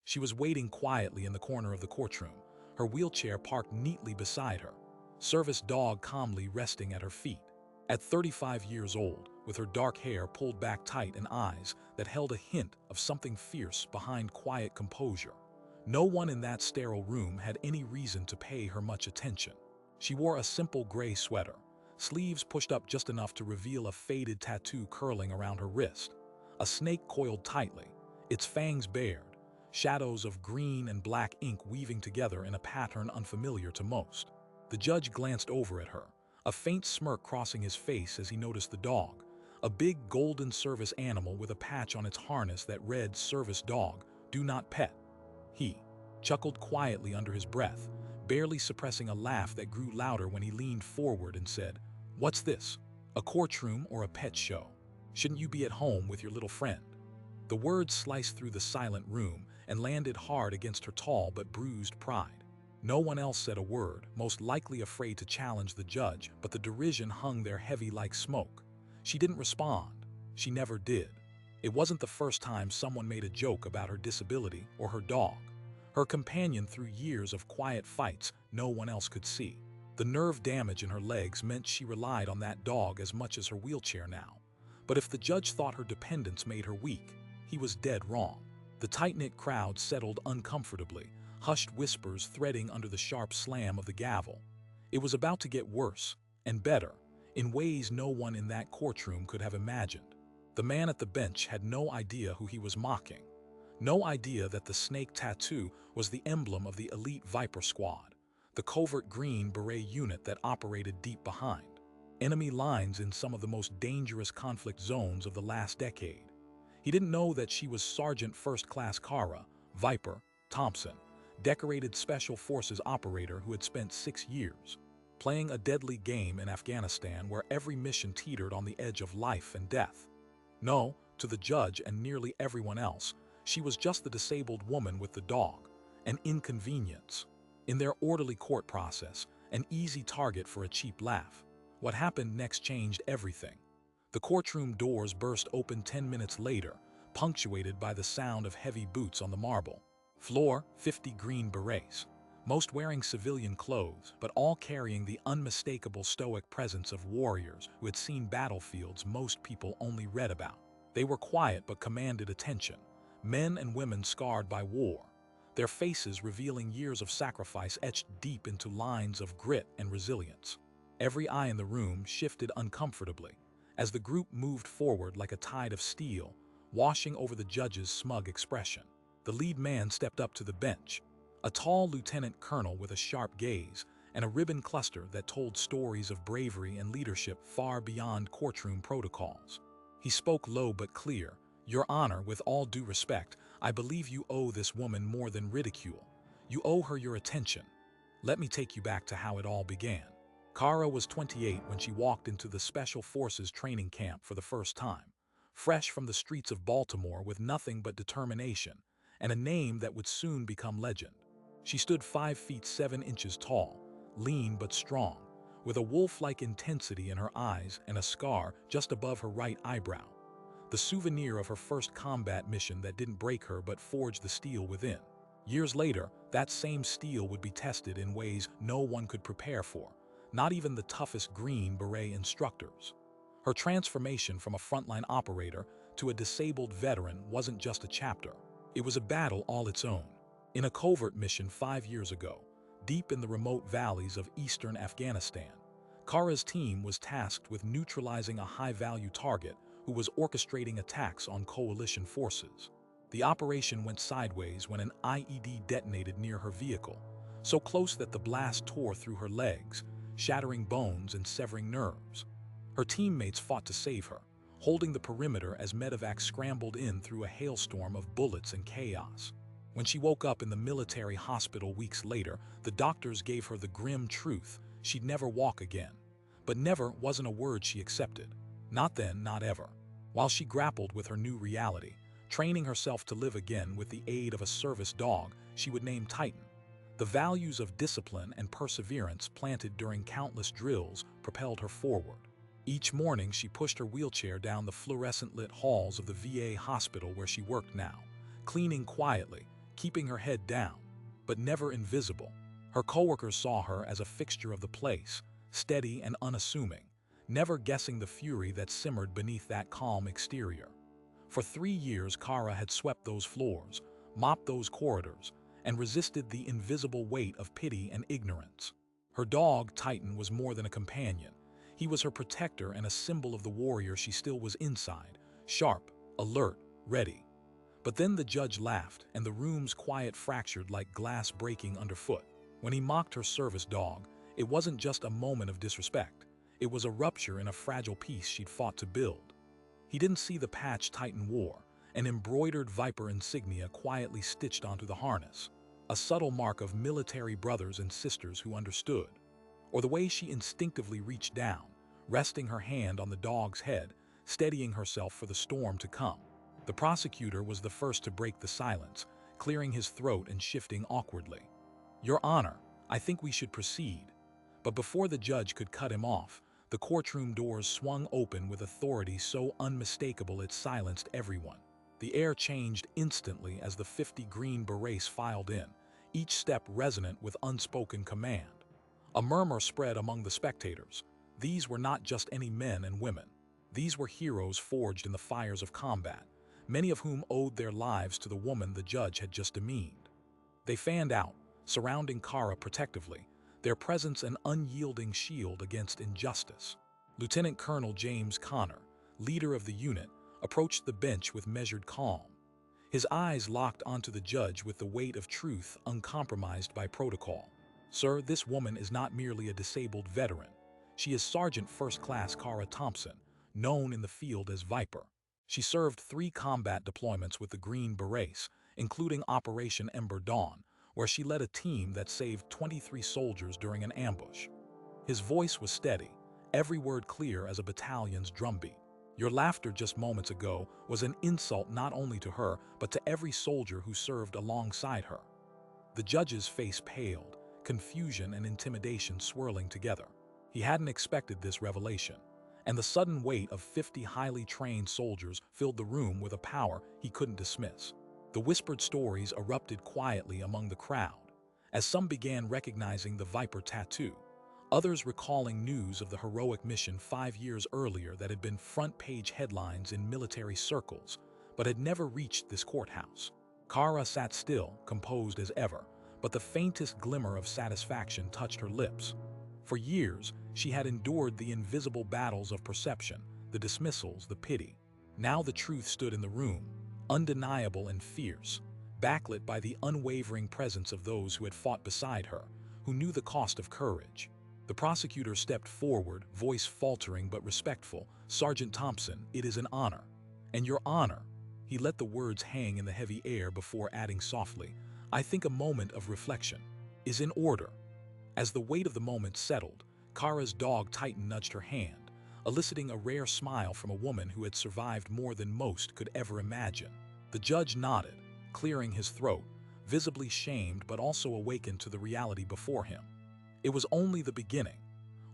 She was waiting quietly in the corner of the courtroom, her wheelchair parked neatly beside her, service dog calmly resting at her feet. At 35 years old, with her dark hair pulled back tight and eyes that held a hint of something fierce behind quiet composure, no one in that sterile room had any reason to pay her much attention. She wore a simple gray sweater, sleeves pushed up just enough to reveal a faded tattoo curling around her wrist, a snake coiled tightly, its fangs bared, shadows of green and black ink weaving together in a pattern unfamiliar to most. The judge glanced over at her, a faint smirk crossing his face as he noticed the dog, a big golden service animal with a patch on its harness that read "Service Dog, Do Not Pet." He chuckled quietly under his breath, barely suppressing a laugh that grew louder when he leaned forward and said, "What's this? A courtroom or a pet show? Shouldn't you be at home with your little friend?" The words sliced through the silent room and landed hard against her tall but bruised pride. No one else said a word, most likely afraid to challenge the judge, but the derision hung there heavy like smoke. She didn't respond. She never did. It wasn't the first time someone made a joke about her disability or her dog, her companion through years of quiet fights no one else could see. The nerve damage in her legs meant she relied on that dog as much as her wheelchair now. But if the judge thought her dependence made her weak, he was dead wrong. The tight-knit crowd settled uncomfortably, hushed whispers threading under the sharp slam of the gavel. It was about to get worse, and better, in ways no one in that courtroom could have imagined. The man at the bench had no idea who he was mocking. No idea that the snake tattoo was the emblem of the elite Viper Squad, the covert Green Beret unit that operated deep behind enemy lines in some of the most dangerous conflict zones of the last decade. He didn't know that she was Sergeant First Class Kara Viper Thompson, decorated Special Forces operator who had spent 6 years playing a deadly game in Afghanistan where every mission teetered on the edge of life and death. No, to the judge and nearly everyone else, she was just the disabled woman with the dog, an inconvenience. In their orderly court process, an easy target for a cheap laugh. What happened next changed everything. The courtroom doors burst open 10 minutes later, punctuated by the sound of heavy boots on the marble floor. 50 Green Berets, most wearing civilian clothes, but all carrying the unmistakable stoic presence of warriors who had seen battlefields most people only read about. They were quiet but commanded attention, men and women scarred by war, their faces revealing years of sacrifice etched deep into lines of grit and resilience. Every eye in the room shifted uncomfortably as the group moved forward like a tide of steel, washing over the judge's smug expression. The lead man stepped up to the bench, a tall lieutenant colonel with a sharp gaze and a ribbon cluster that told stories of bravery and leadership far beyond courtroom protocols. He spoke low but clear. "Your Honor, with all due respect, I believe you owe this woman more than ridicule. You owe her your attention. Let me take you back to how it all began." Kara was 28 when she walked into the Special Forces training camp for the first time, fresh from the streets of Baltimore with nothing but determination and a name that would soon become legend. She stood 5 feet 7 inches tall, lean but strong, with a wolf-like intensity in her eyes and a scar just above her right eyebrow, the souvenir of her first combat mission that didn't break her but forged the steel within. Years later, that same steel would be tested in ways no one could prepare for, not even the toughest Green Beret instructors. Her transformation from a frontline operator to a disabled veteran wasn't just a chapter. It was a battle all its own. In a covert mission 5 years ago, deep in the remote valleys of eastern Afghanistan, Kara's team was tasked with neutralizing a high-value target who was orchestrating attacks on coalition forces. The operation went sideways when an IED detonated near her vehicle, so close that the blast tore through her legs, shattering bones and severing nerves. Her teammates fought to save her, holding the perimeter as medevacs scrambled in through a hailstorm of bullets and chaos. When she woke up in the military hospital weeks later, the doctors gave her the grim truth: she'd never walk again. But never wasn't a word she accepted. Not then, not ever. While she grappled with her new reality, training herself to live again with the aid of a service dog she would name Titan, the values of discipline and perseverance planted during countless drills propelled her forward. Each morning she pushed her wheelchair down the fluorescent-lit halls of the VA hospital where she worked now, cleaning quietly, keeping her head down, but never invisible. Her coworkers saw her as a fixture of the place, steady and unassuming, never guessing the fury that simmered beneath that calm exterior. For 3 years, Kara had swept those floors, mopped those corridors, and resisted the invisible weight of pity and ignorance. Her dog, Titan, was more than a companion. He was her protector and a symbol of the warrior she still was inside, sharp, alert, ready. But then the judge laughed, and the room's quiet fractured like glass breaking underfoot. When he mocked her service dog, it wasn't just a moment of disrespect. It was a rupture in a fragile piece she'd fought to build. He didn't see the patch Titan wore, an embroidered viper insignia quietly stitched onto the harness, a subtle mark of military brothers and sisters who understood, or the way she instinctively reached down, resting her hand on the dog's head, steadying herself for the storm to come. The prosecutor was the first to break the silence, clearing his throat and shifting awkwardly. "Your Honor, I think we should proceed." But before the judge could cut him off, the courtroom doors swung open with authority so unmistakable it silenced everyone. The air changed instantly as the 50 Green Berets filed in, each step resonant with unspoken command. A murmur spread among the spectators. These were not just any men and women. These were heroes forged in the fires of combat, many of whom owed their lives to the woman the judge had just demeaned. They fanned out, surrounding Kara protectively, their presence an unyielding shield against injustice. Lieutenant Colonel James Connor, leader of the unit, approached the bench with measured calm. His eyes locked onto the judge with the weight of truth uncompromised by protocol. "Sir, this woman is not merely a disabled veteran. She is Sergeant First Class Kara Thompson, known in the field as Viper. She served 3 combat deployments with the Green Berets, including Operation Ember Dawn, where she led a team that saved 23 soldiers during an ambush." His voice was steady, every word clear as a battalion's drumbeat. "Your laughter just moments ago was an insult not only to her, but to every soldier who served alongside her." The judge's face paled, confusion and intimidation swirling together. He hadn't expected this revelation, and the sudden weight of 50 highly trained soldiers filled the room with a power he couldn't dismiss. The whispered stories erupted quietly among the crowd, as some began recognizing the Viper tattoo, others recalling news of the heroic mission 5 years earlier that had been front-page headlines in military circles, but had never reached this courthouse. Kara sat still, composed as ever, but the faintest glimmer of satisfaction touched her lips. For years, she had endured the invisible battles of perception, the dismissals, the pity. Now the truth stood in the room, undeniable and fierce, backlit by the unwavering presence of those who had fought beside her, who knew the cost of courage. The prosecutor stepped forward, voice faltering but respectful. "Sergeant Thompson, it is an honor." "And your honor." He let the words hang in the heavy air before adding softly, "I think a moment of reflection is in order." As the weight of the moment settled, Kara's dog Titan nudged her hand, eliciting a rare smile from a woman who had survived more than most could ever imagine. The judge nodded, clearing his throat, visibly shamed but also awakened to the reality before him. It was only the beginning.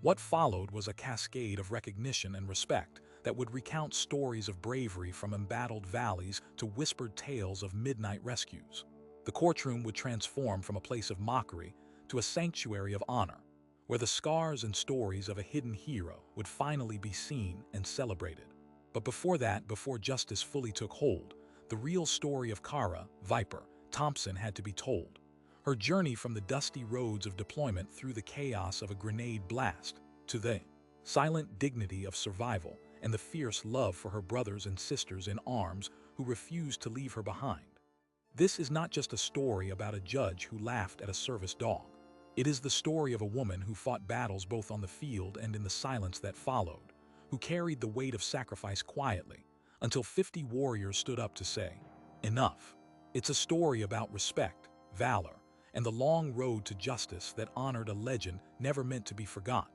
What followed was a cascade of recognition and respect that would recount stories of bravery from embattled valleys to whispered tales of midnight rescues. The courtroom would transform from a place of mockery to a sanctuary of honor, where the scars and stories of a hidden hero would finally be seen and celebrated. But before that, before justice fully took hold, the real story of Kara, Viper, Thompson had to be told. Her journey from the dusty roads of deployment through the chaos of a grenade blast to the silent dignity of survival and the fierce love for her brothers and sisters in arms who refused to leave her behind. This is not just a story about a judge who laughed at a service dog. It is the story of a woman who fought battles both on the field and in the silence that followed, who carried the weight of sacrifice quietly, until 50 warriors stood up to say, "Enough." It's a story about respect, valor, and the long road to justice that honored a legend never meant to be forgotten.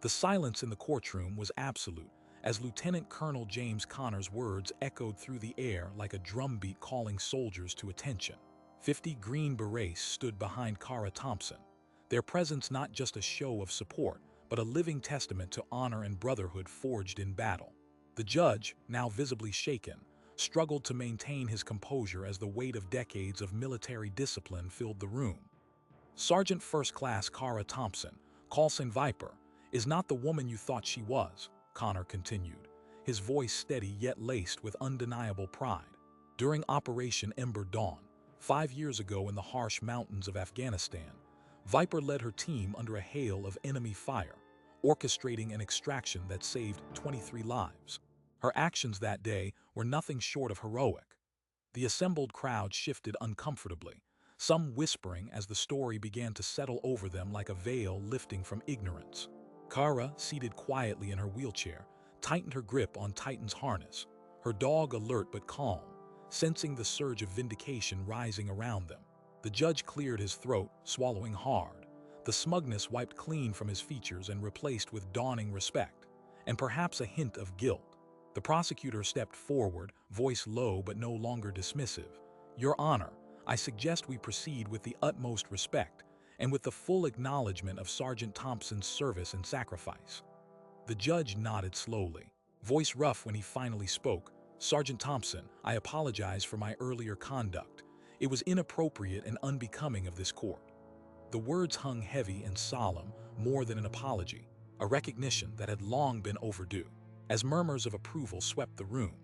The silence in the courtroom was absolute, as Lieutenant Colonel James Connor's words echoed through the air like a drumbeat calling soldiers to attention. 50 Green Berets stood behind Kara Thompson, their presence not just a show of support, but a living testament to honor and brotherhood forged in battle. The judge, now visibly shaken, struggled to maintain his composure as the weight of decades of military discipline filled the room. Sergeant First Class Kara Thompson, call sign Viper, is not the woman you thought she was, Connor continued, his voice steady yet laced with undeniable pride. During Operation Ember Dawn, 5 years ago in the harsh mountains of Afghanistan, Viper led her team under a hail of enemy fire, orchestrating an extraction that saved 23 lives. Her actions that day were nothing short of heroic. The assembled crowd shifted uncomfortably, some whispering as the story began to settle over them like a veil lifting from ignorance. Kara, seated quietly in her wheelchair, tightened her grip on Titan's harness, her dog alert but calm, sensing the surge of vindication rising around them. The judge cleared his throat, swallowing hard, the smugness wiped clean from his features and replaced with dawning respect, and perhaps a hint of guilt. The prosecutor stepped forward, voice low but no longer dismissive. "Your Honor, I suggest we proceed with the utmost respect and with the full acknowledgement of Sergeant Thompson's service and sacrifice." The judge nodded slowly, voice rough when he finally spoke. "Sergeant Thompson, I apologize for my earlier conduct. It was inappropriate and unbecoming of this court." The words hung heavy and solemn, more than an apology, a recognition that had long been overdue. As murmurs of approval swept the room,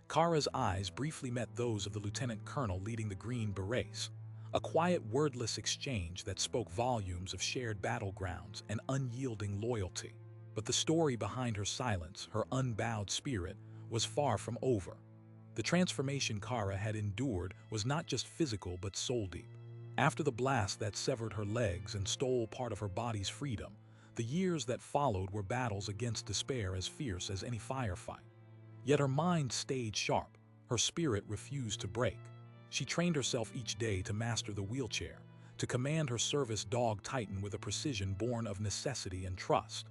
Kara's eyes briefly met those of the lieutenant colonel leading the Green Berets, a quiet, wordless exchange that spoke volumes of shared battlegrounds and unyielding loyalty. But the story behind her silence, her unbowed spirit, was far from over. The transformation Kara had endured was not just physical but soul-deep. After the blast that severed her legs and stole part of her body's freedom, the years that followed were battles against despair as fierce as any firefight. Yet her mind stayed sharp, her spirit refused to break. She trained herself each day to master the wheelchair, to command her service dog Titan with a precision born of necessity and trust.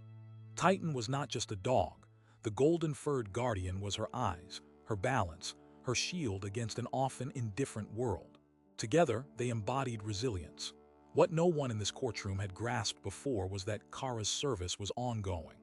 Titan was not just a dog. The golden-furred guardian was her eyes, her balance, her shield against an often indifferent world. Together, they embodied resilience. What no one in this courtroom had grasped before was that Kara's service was ongoing.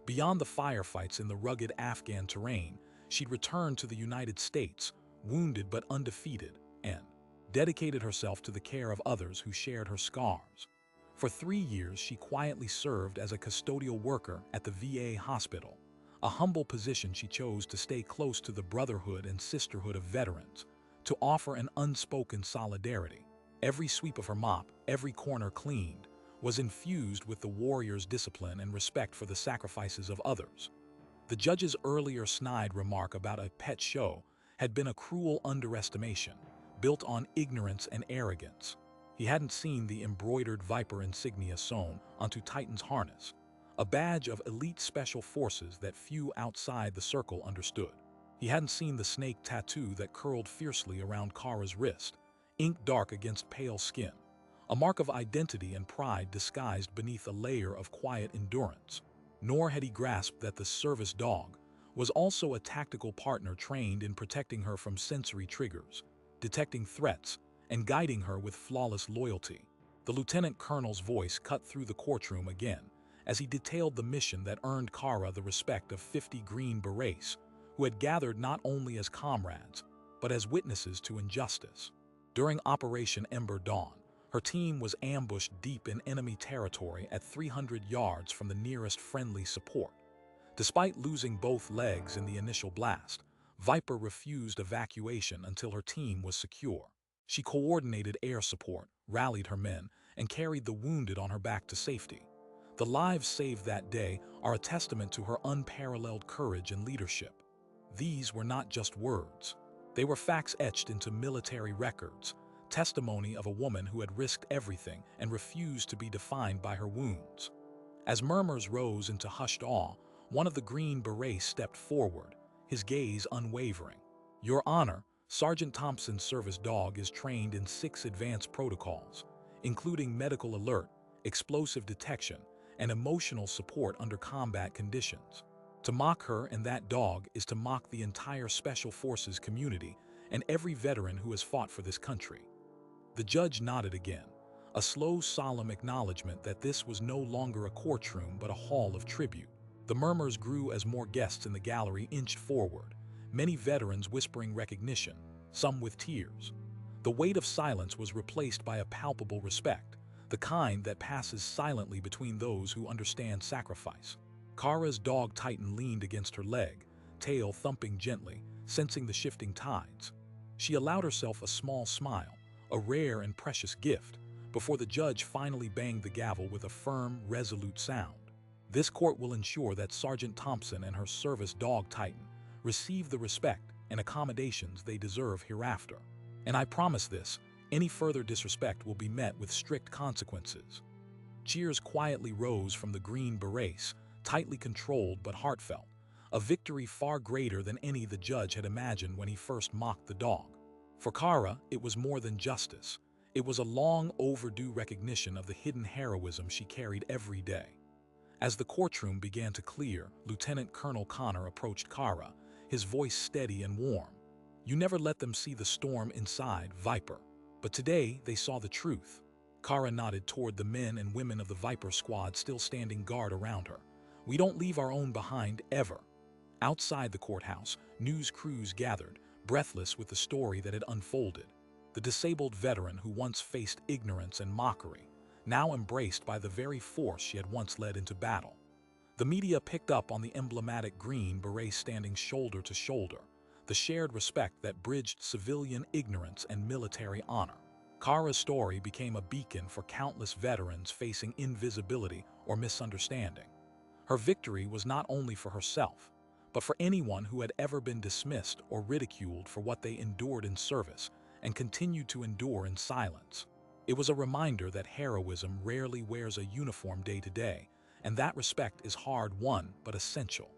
Beyond the firefights in the rugged Afghan terrain, she'd returned to the United States, wounded but undefeated, and dedicated herself to the care of others who shared her scars. For 3 years, she quietly served as a custodial worker at the VA hospital, a humble position she chose to stay close to the brotherhood and sisterhood of veterans, to offer an unspoken solidarity. Every sweep of her mop, every corner cleaned, was infused with the warrior's discipline and respect for the sacrifices of others. The judge's earlier snide remark about a pet show had been a cruel underestimation, built on ignorance and arrogance. He hadn't seen the embroidered Viper insignia sewn onto Titan's harness, a badge of elite special forces that few outside the circle understood. He hadn't seen the snake tattoo that curled fiercely around Kara's wrist, ink dark against pale skin, a mark of identity and pride disguised beneath a layer of quiet endurance. Nor had he grasped that the service dog was also a tactical partner trained in protecting her from sensory triggers, detecting threats, and guiding her with flawless loyalty. The lieutenant colonel's voice cut through the courtroom again as he detailed the mission that earned Kara the respect of 50 Green Berets, who had gathered not only as comrades, but as witnesses to injustice. During Operation Ember Dawn, her team was ambushed deep in enemy territory at 300 yards from the nearest friendly support. Despite losing both legs in the initial blast, Viper refused evacuation until her team was secure. She coordinated air support, rallied her men, and carried the wounded on her back to safety. The lives saved that day are a testament to her unparalleled courage and leadership. These were not just words. They were facts etched into military records, testimony of a woman who had risked everything and refused to be defined by her wounds. As murmurs rose into hushed awe, one of the Green Berets stepped forward, his gaze unwavering. "Your Honor, Sergeant Thompson's service dog is trained in 6 advanced protocols, including medical alert, explosive detection, and emotional support under combat conditions. To mock her and that dog is to mock the entire Special Forces community and every veteran who has fought for this country." The judge nodded again, a slow, solemn acknowledgement that this was no longer a courtroom but a hall of tribute. The murmurs grew as more guests in the gallery inched forward, many veterans whispering recognition, some with tears. The weight of silence was replaced by a palpable respect, the kind that passes silently between those who understand sacrifice. Kara's dog Titan leaned against her leg, tail thumping gently, sensing the shifting tides. She allowed herself a small smile, a rare and precious gift, before the judge finally banged the gavel with a firm, resolute sound. This court will ensure that Sergeant Thompson and her service dog Titan receive the respect and accommodations they deserve hereafter. And I promise this, any further disrespect will be met with strict consequences. Cheers quietly rose from the Green Berets, tightly controlled but heartfelt, a victory far greater than any the judge had imagined when he first mocked the dog. For Kara, it was more than justice. It was a long overdue recognition of the hidden heroism she carried every day. As the courtroom began to clear, Lieutenant Colonel Connor approached Kara, his voice steady and warm. "You never let them see the storm inside, Viper. But today they saw the truth." Kara nodded toward the men and women of the Viper squad still standing guard around her. "We don't leave our own behind, ever." Outside the courthouse, news crews gathered, breathless with the story that had unfolded. The disabled veteran who once faced ignorance and mockery, now embraced by the very force she had once led into battle. The media picked up on the emblematic Green Beret standing shoulder to shoulder, the shared respect that bridged civilian ignorance and military honor. Kara's story became a beacon for countless veterans facing invisibility or misunderstanding. Her victory was not only for herself, but for anyone who had ever been dismissed or ridiculed for what they endured in service and continued to endure in silence. It was a reminder that heroism rarely wears a uniform day to day, and that respect is hard-won but essential.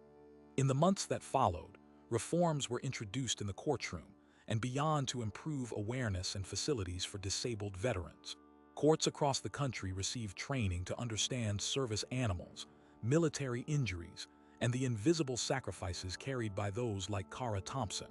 In the months that followed, reforms were introduced in the courtroom and beyond to improve awareness and facilities for disabled veterans. Courts across the country received training to understand service animals, military injuries, and the invisible sacrifices carried by those like Kara Thompson.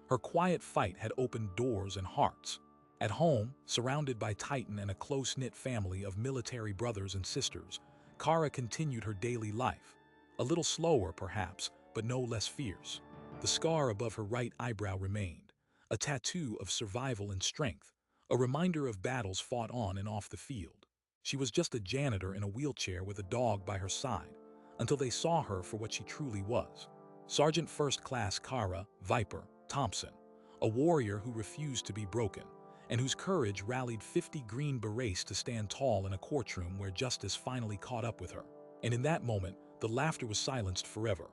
Her quiet fight had opened doors and hearts. At home, surrounded by Titan and a close-knit family of military brothers and sisters, Kara continued her daily life. A little slower, perhaps, but no less fierce. The scar above her right eyebrow remained, a tattoo of survival and strength, a reminder of battles fought on and off the field. She was just a janitor in a wheelchair with a dog by her side, until they saw her for what she truly was. Sergeant First Class Kara Viper Thompson, a warrior who refused to be broken, and whose courage rallied 50 Green Berets to stand tall in a courtroom where justice finally caught up with her. And in that moment, the laughter was silenced forever.